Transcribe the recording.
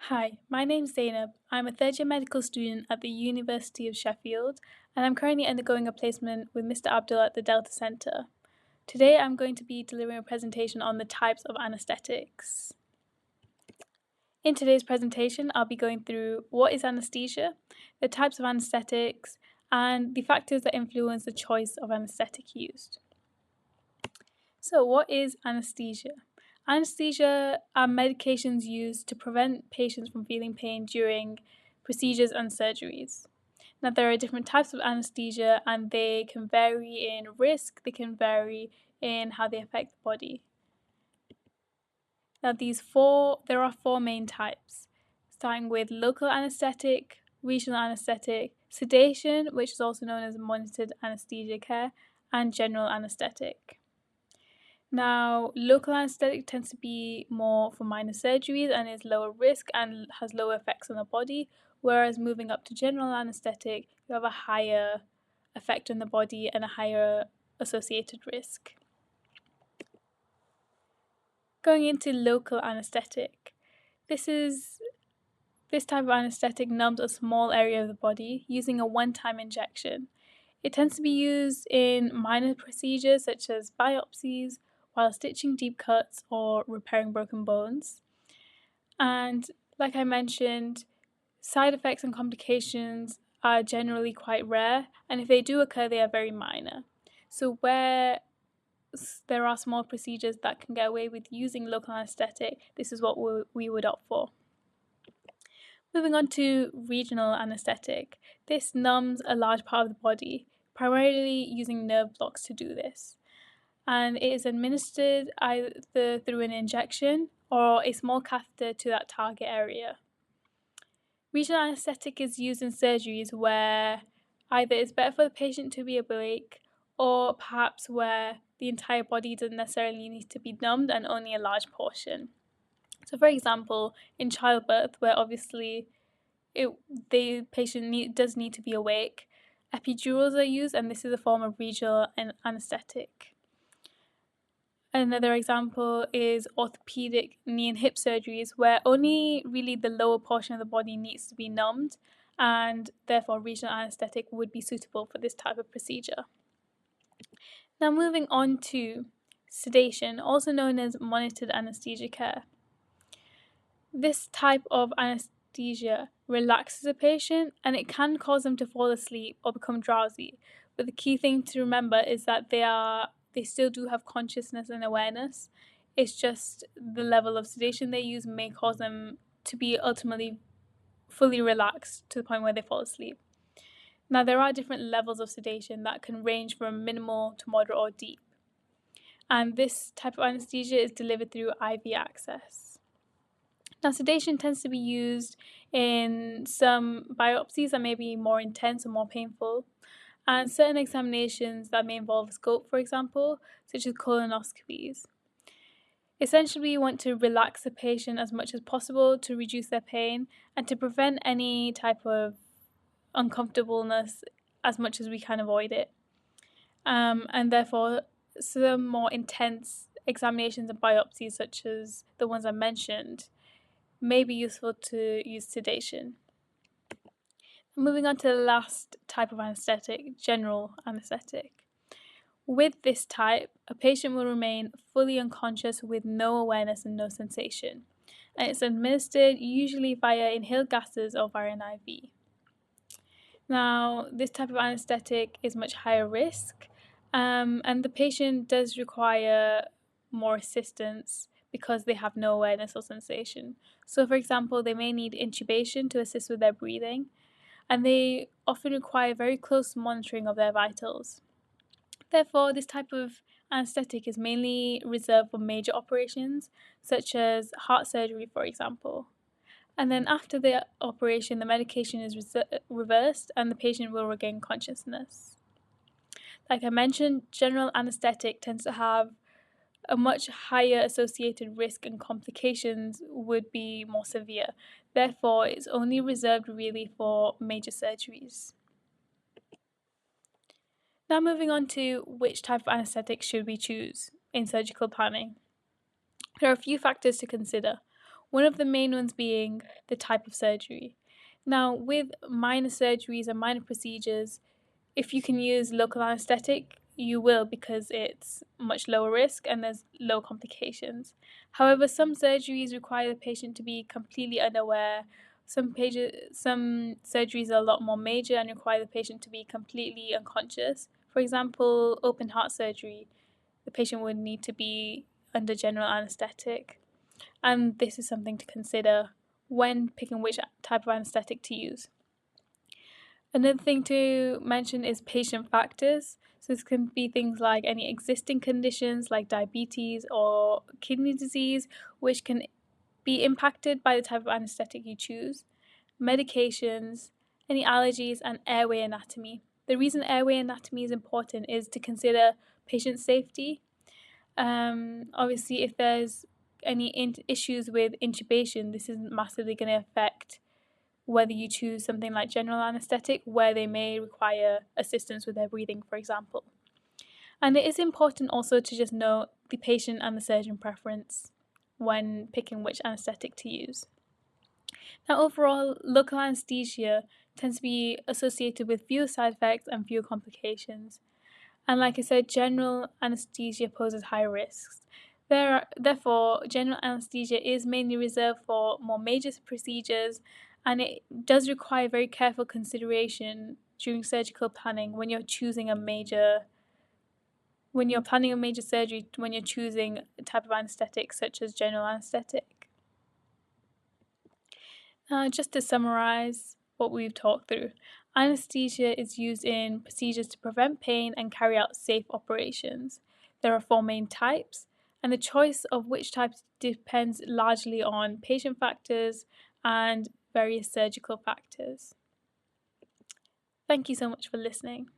Hi, my name's Zaynab. I'm a third year medical student at the University of Sheffield, and I'm currently undergoing a placement with Mr. Abdul at the Delta Centre. Today I'm going to be delivering a presentation on the types of anaesthetics. In today's presentation, I'll be going through what is anaesthesia, the types of anaesthetics, and the factors that influence the choice of anaesthetic used. So, what is anaesthesia? Anesthesia are medications used to prevent patients from feeling pain during procedures and surgeries. Now, there are different types of anesthesia and they can vary in risk, they can vary in how they affect the body. Now, there are four main types, starting with local anesthetic, regional anesthetic, sedation, which is also known as monitored anesthesia care, and general anesthetic. Now, local anesthetic tends to be more for minor surgeries and is lower risk and has lower effects on the body, whereas moving up to general anesthetic, you have a higher effect on the body and a higher associated risk. Going into local anesthetic, this type of anesthetic numbs a small area of the body using a one-time injection. It tends to be used in minor procedures such as biopsies, while stitching deep cuts or repairing broken bones. And like I mentioned, side effects and complications are generally quite rare, and if they do occur, they are very minor. So, where there are small procedures that can get away with using local anesthetic, this is what we would opt for. Moving on to regional anesthetic. This numbs a large part of the body, primarily using nerve blocks to do this. And it is administered either through an injection or a small catheter to that target area. Regional anesthetic is used in surgeries where either it's better for the patient to be awake or perhaps where the entire body doesn't necessarily need to be numbed and only a large portion. So, for example, in childbirth, where obviously the patient does need to be awake, epidurals are used, and this is a form of regional anesthetic. Another example is orthopedic knee and hip surgeries, where only really the lower portion of the body needs to be numbed, and therefore regional anesthetic would be suitable for this type of procedure. Now, moving on to sedation, also known as monitored anesthesia care. This type of anesthesia relaxes a patient and it can cause them to fall asleep or become drowsy. But the key thing to remember is that they still do have consciousness and awareness. It's just the level of sedation they use may cause them to be ultimately fully relaxed to the point where they fall asleep. Now, there are different levels of sedation that can range from minimal to moderate or deep. And this type of anesthesia is delivered through IV access. Now, sedation tends to be used in some biopsies that may be more intense or more painful, and certain examinations that may involve scope, for example, such as colonoscopies. Essentially, we want to relax the patient as much as possible to reduce their pain and to prevent any type of uncomfortableness as much as we can avoid it. And therefore, some more intense examinations and biopsies, such as the ones I mentioned, may be useful to use sedation. Moving on to the last type of anesthetic, general anesthetic. With this type, a patient will remain fully unconscious with no awareness and no sensation, and it's administered usually via inhaled gases or via an IV. Now, this type of anesthetic is much higher risk, and the patient does require more assistance because they have no awareness or sensation. So, for example, they may need intubation to assist with their breathing, and they often require very close monitoring of their vitals. Therefore, this type of anesthetic is mainly reserved for major operations, such as heart surgery, for example. And then after the operation, the medication is reversed and the patient will regain consciousness. Like I mentioned, general anesthetic tends to have a much higher associated risk and complications would be more severe. Therefore, it's only reserved really for major surgeries. Now, moving on to which type of anesthetic should we choose in surgical planning. There are a few factors to consider. one of the main ones being the type of surgery. Now, with minor surgeries and minor procedures, if you can use local anesthetic, you will, because it's much lower risk and there's low complications. However, some surgeries require the patient to be completely unaware. Some surgeries are a lot more major and require the patient to be completely unconscious. For example, open heart surgery, the patient would need to be under general anesthetic. And this is something to consider when picking which type of anesthetic to use. Another thing to mention is patient factors. So this can be things like any existing conditions like diabetes or kidney disease, which can be impacted by the type of anesthetic you choose, medications, any allergies, and airway anatomy. The reason airway anatomy is important is to consider patient safety. Obviously, if there's any issues with intubation, this is massively going to affect whether you choose something like general anesthetic, where they may require assistance with their breathing, for example. And it is important also to just know the patient and the surgeon preference when picking which anesthetic to use. Now, overall, local anesthesia tends to be associated with fewer side effects and fewer complications. And like I said, general anesthesia poses high risks. Therefore, general anesthesia is mainly reserved for more major procedures, and it does require very careful consideration during surgical planning when you're planning a major surgery, when you're choosing a type of anesthetic such as general anesthetic. Just to summarize what we've talked through, anesthesia is used in procedures to prevent pain and carry out safe operations. There are 4 main types, and the choice of which type depends largely on patient factors and various surgical factors. Thank you so much for listening.